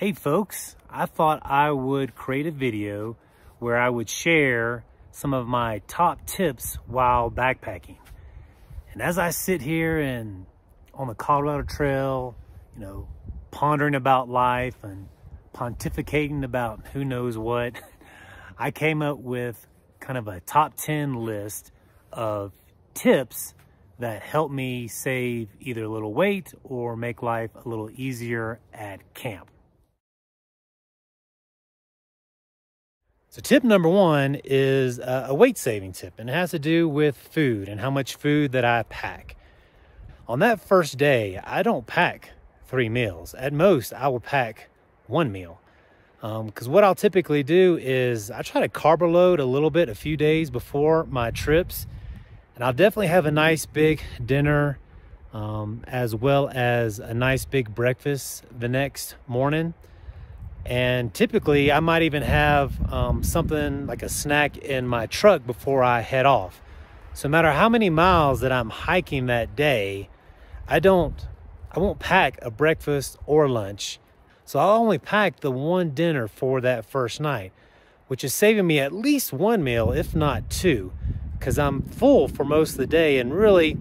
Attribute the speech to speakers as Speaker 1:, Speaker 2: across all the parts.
Speaker 1: Hey folks, I thought I would create a video where I would share some of my top tips while backpacking. And as I sit here and on the Colorado Trail, pondering about life and pontificating about who knows what, I came up with kind of a top 10 list of tips that help me save either a little weight or make life a little easier at camp. So tip number one is a weight saving tip, and it has to do with food and how much food that I pack. On that first day, I don't pack 3 meals. At most, I will pack 1 meal. Because what I'll typically do is I try to carbo load a little bit a few days before my trips. And I'll definitely have a nice big dinner as well as a nice big breakfast the next morning. And typically I might even have something like a snack in my truck before I head off. So no matter how many miles that I'm hiking that day, I won't pack a breakfast or lunch. So I'll only pack the one dinner for that first night, which is saving me at least 1 meal, if not 2, because I'm full for most of the day and really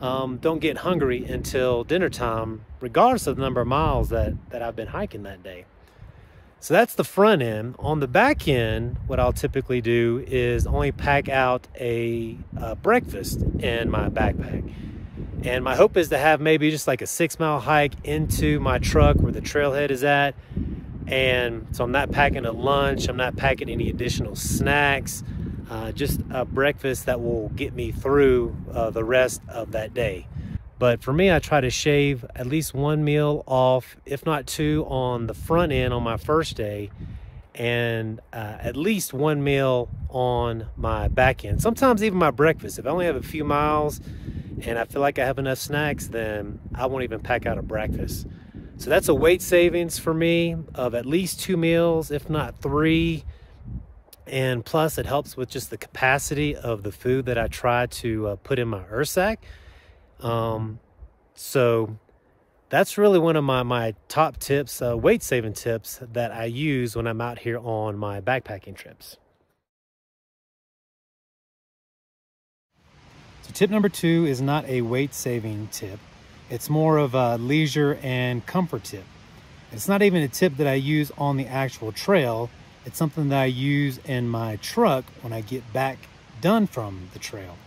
Speaker 1: don't get hungry until dinner time, regardless of the number of miles that I've been hiking that day. So that's the front end. On the back end, what I'll typically do is only pack out a breakfast in my backpack. And my hope is to have maybe just like a 6-mile hike into my truck where the trailhead is at. And so I'm not packing a lunch, I'm not packing any additional snacks, just a breakfast that will get me through the rest of that day. But for me, I try to shave at least 1 meal off, if not 2, on the front end on my first day, and at least 1 meal on my back end. Sometimes even my breakfast. If I only have a few miles and I feel like I have enough snacks, then I won't even pack out a breakfast. So that's a weight savings for me of at least 2 meals, if not 3. And plus it helps with just the capacity of the food that I try to put in my earth sack. So that's really one of my top tips, weight saving tips that I use when I'm out here on my backpacking trips. So tip number 2 is not a weight saving tip. It's more of a leisure and comfort tip. It's not even a tip that I use on the actual trail. It's something that I use in my truck when I get back done from the trail.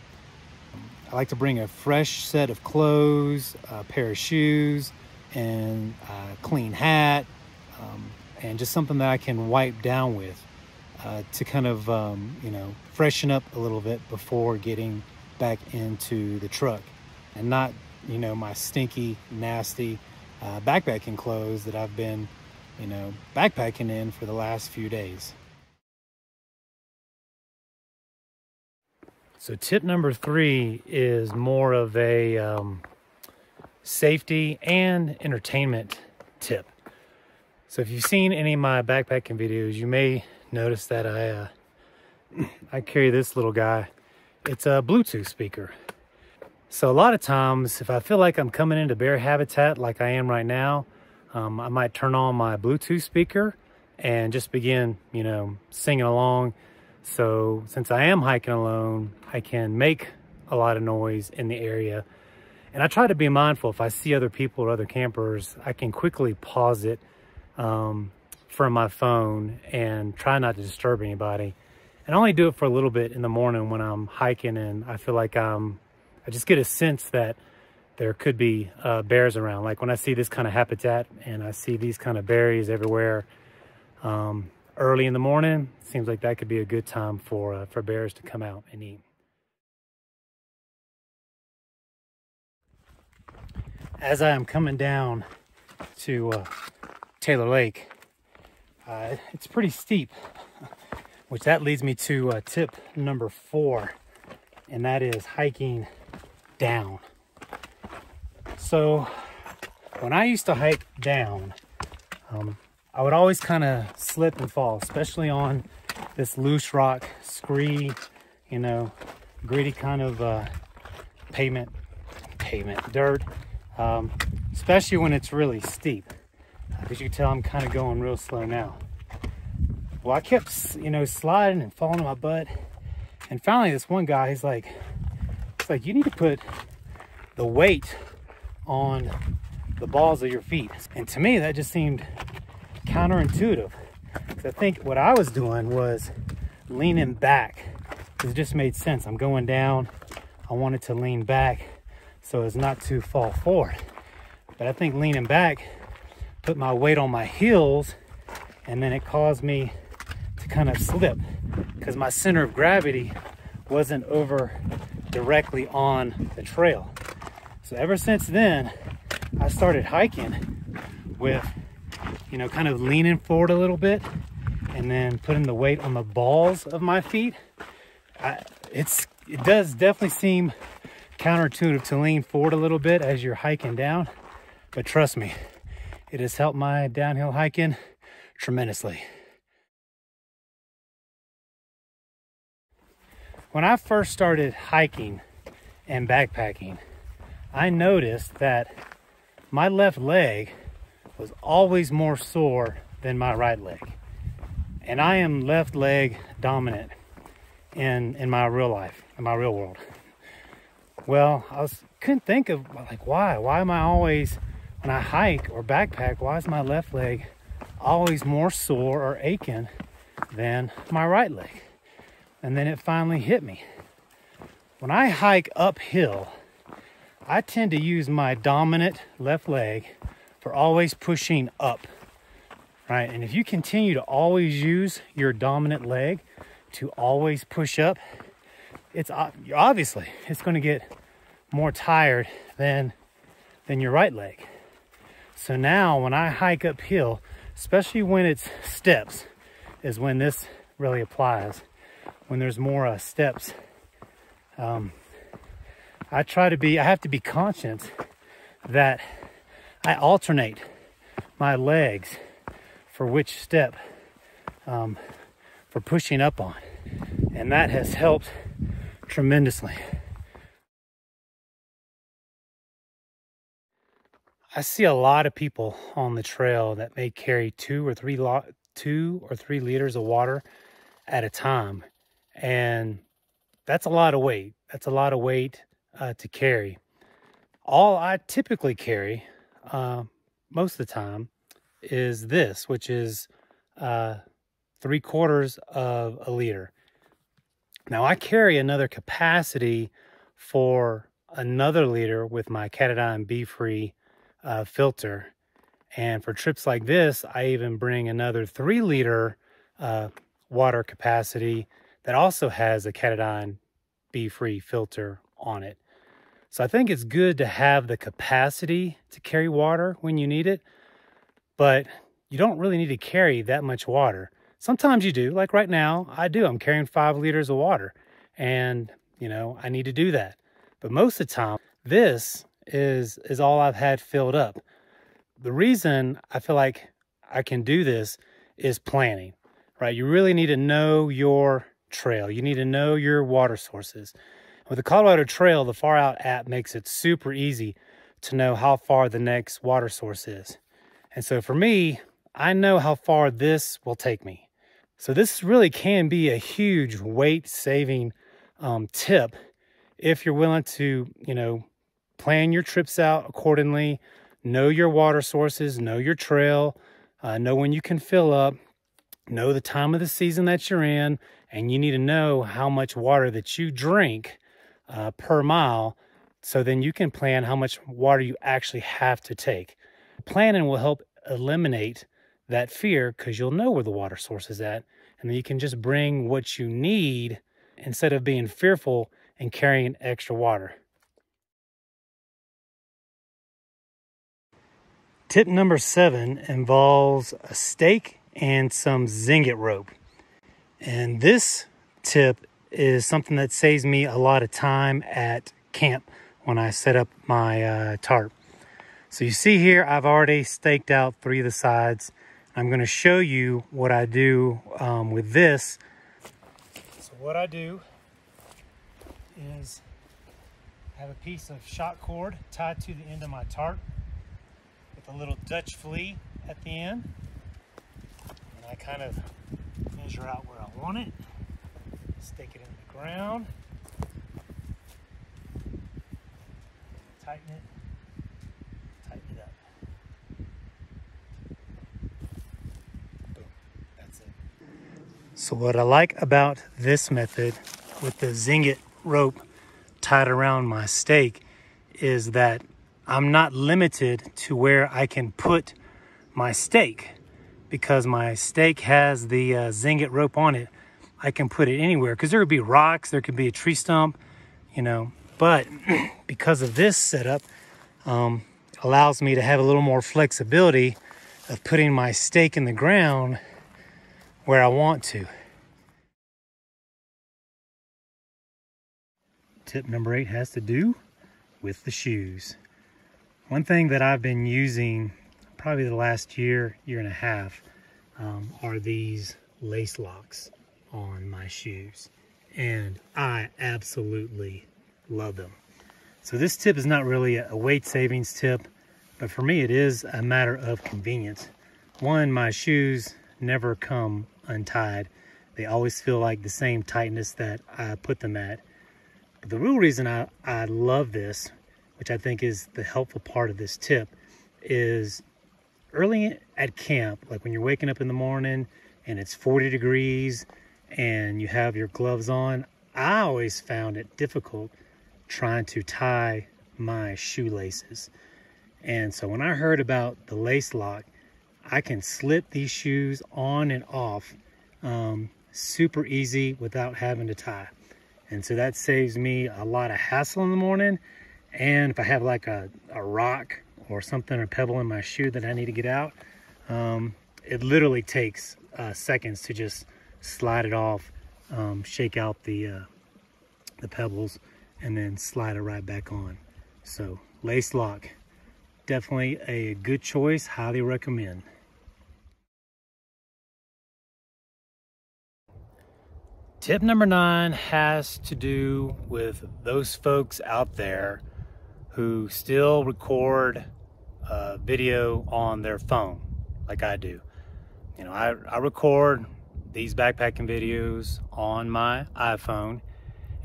Speaker 1: I like to bring a fresh set of clothes, a pair of shoes, and a clean hat, and just something that I can wipe down with to kind of, freshen up a little bit before getting back into the truck. And not, my stinky, nasty backpacking clothes that I've been, backpacking in for the last few days. So tip number 3 is more of a safety and entertainment tip. So if you've seen any of my backpacking videos, you may notice that I carry this little guy. It's a Bluetooth speaker. So a lot of times, if I feel like I'm coming into bear habitat like I am right now, I might turn on my Bluetooth speaker and just begin, singing along. So since I am hiking alone, I can make a lot of noise in the area. And I try to be mindful. If I see other people or other campers, I can quickly pause it from my phone and try not to disturb anybody. And I only do it for a little bit in the morning when I'm hiking and I feel like I just get a sense that there could be bears around. Like when I see this kind of habitat and I see these kind of berries everywhere, early in the morning, seems like that could be a good time for bears to come out and eat. As I am coming down to Taylor Lake, it's pretty steep, which that leads me to tip number 4, and that is hiking down. So when I used to hike down, I would always kind of slip and fall, especially on this loose rock, scree, gritty kind of dirt, especially when it's really steep. As you can tell, I'm kind of going real slow now. Well, I kept, you know, sliding and falling on my butt. And finally, this one guy, he's like, you need to put the weight on the balls of your feet. And to me, that just seemed counterintuitive. Because I think what I was doing was leaning back. It just made sense. I'm going down. I wanted to lean back so as not to fall forward. But I think leaning back put my weight on my heels, and then it caused me to kind of slip because my center of gravity wasn't over directly on the trail. So ever since then, I started hiking with, you know, kind of leaning forward a little bit and then putting the weight on the balls of my feet. It does definitely seem counterintuitive to lean forward a little bit as you're hiking down, but trust me, it has helped my downhill hiking tremendously. When I first started hiking and backpacking, I noticed that my left leg was always more sore than my right leg. And I am left leg dominant in my real life, in my real world. Well, couldn't think of like why am I always, when I hike or backpack, why is my left leg always more sore or aching than my right leg? And then it finally hit me. When I hike uphill, I tend to use my dominant left leg for always pushing up, right? And if you continue to always use your dominant leg to always push up, it's obviously going to get more tired than your right leg. So now when I hike uphill, especially when it's steps, is when this really applies. When there's more steps, I have to be conscious that I alternate my legs for which step for pushing up on. And that has helped tremendously. I see a lot of people on the trail that may carry 2 or 3 liters of water at a time. And that's a lot of weight. That's a lot of weight to carry. All I typically carry, most of the time, is this, which is 3/4 of a liter. Now I carry another capacity for another liter with my Catadine Be-Free filter. And for trips like this, I even bring another 3-liter water capacity that also has a Catadine Be-Free filter on it. So I think it's good to have the capacity to carry water when you need it, but you don't really need to carry that much water. Sometimes you do, like right now, I do. I'm carrying 5 liters of water, and you know, I need to do that. But most of the time, this is all I've had filled up. The reason I feel like I can do this is planning, right? You really need to know your trail. You need to know your water sources. With the Colorado Trail, the Far Out app makes it super easy to know how far the next water source is. And so for me, I know how far this will take me. So this really can be a huge weight saving tip if you're willing to, you know, plan your trips out accordingly, know your water sources, know your trail, know when you can fill up, know the time of the season that you're in, and you need to know how much water that you drink per mile, so then you can plan how much water you actually have to take. Planning will help eliminate that fear because you'll know where the water source is at, and then you can just bring what you need instead of being fearful and carrying extra water. Tip number 7 involves a stake and some Zingit rope. And this tip is something that saves me a lot of time at camp when I set up my tarp. So you see here, I've already staked out 3 of the sides. I'm going to show you what I do with this. So what I do is have a piece of shot cord tied to the end of my tarp with a little Dutch flea at the end. And I kind of measure out where I want it, stick it in the ground, tighten it up. Boom, that's it. So what I like about this method with the Zing-It rope tied around my stake is that I'm not limited to where I can put my stake, because my stake has the Zing-It rope on it. I can put it anywhere, because there could be rocks, there could be a tree stump, you know, but because of this setup, allows me to have a little more flexibility of putting my stake in the ground where I want to. Tip number 8 has to do with the shoes. One thing that I've been using probably the last year and a half are these lace locks on my shoes, and I absolutely love them. So this tip is not really a weight savings tip, but for me it is a matter of convenience. One, my shoes never come untied. They always feel like the same tightness that I put them at. But the real reason I love this, which I think is the helpful part of this tip, is early at camp, like when you're waking up in the morning and it's 40 degrees and you have your gloves on, I always found it difficult trying to tie my shoelaces. And so when I heard about the lace lock, I can slip these shoes on and off super easy without having to tie. And so that saves me a lot of hassle in the morning. And if I have like a rock or something, or pebble in my shoe that I need to get out, it literally takes seconds to just slide it off, shake out the pebbles, and then slide it right back on. So lace lock, definitely a good choice, highly recommend. Tip number 9 has to do with those folks out there who still record video on their phone like I do. You know, I record these backpacking videos on my iPhone,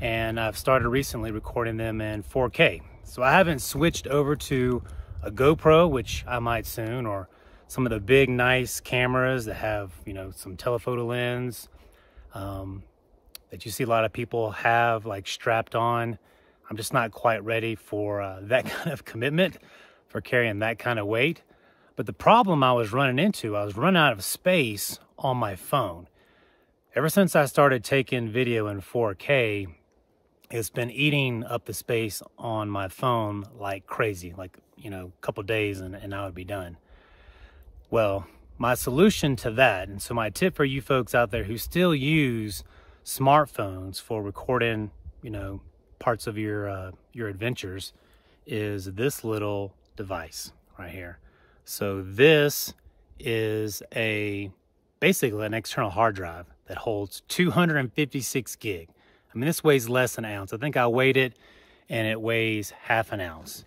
Speaker 1: and I've started recently recording them in 4K. So I haven't switched over to a GoPro, which I might soon, or some of the big nice cameras that have, you know, some telephoto lens that you see a lot of people have like strapped on. I'm just not quite ready for that kind of commitment, for carrying that kind of weight. But the problem I was running into, I was running out of space on my phone. Ever since I started taking video in 4K, it's been eating up the space on my phone like crazy, like, you know, a couple days and I would be done. Well, my solution to that, and so my tip for you folks out there who still use smartphones for recording, you know, parts of your adventures, is this little device right here. So this is basically an external hard drive that holds 256 gig. I mean, this weighs less than an ounce. I think I weighed it and it weighs half an ounce.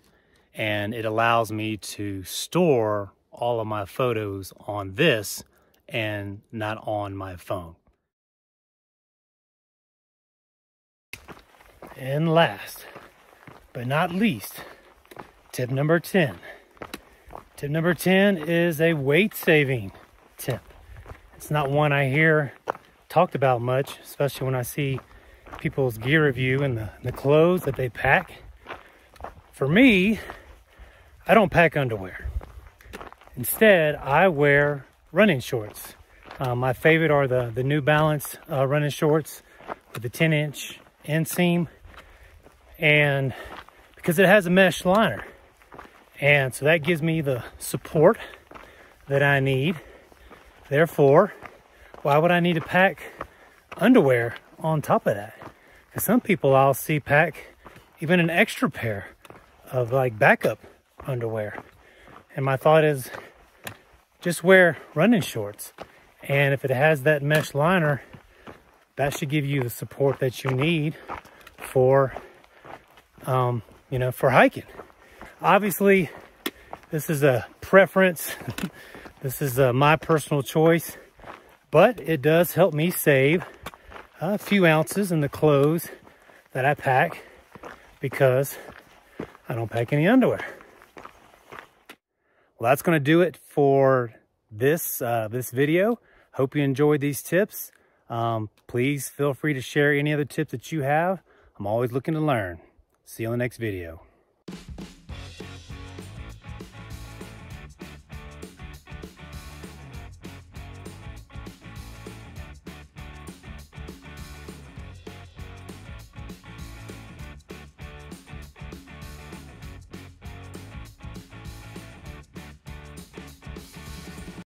Speaker 1: And it allows me to store all of my photos on this and not on my phone. And last but not least, tip number 10. Tip number 10 is a weight saving tip. It's not one I hear talked about much, especially when I see people's gear review and the clothes that they pack. For me, I don't pack underwear. Instead, I wear running shorts. My favorite are the New Balance running shorts with the 10-inch inseam, and because it has a mesh liner. And so that gives me the support that I need. Therefore, why would I need to pack underwear on top of that? Because some people I'll see pack even an extra pair of like backup underwear. And my thought is just wear running shorts. And if it has that mesh liner, that should give you the support that you need for, for hiking. Obviously, this is a preference This is my personal choice, but it does help me save a few ounces in the clothes that I pack because I don't pack any underwear. Well, that's going to do it for this video. Hope you enjoyed these tips. Please feel free to share any other tips that you have. I'm always looking to learn. See you on the next video.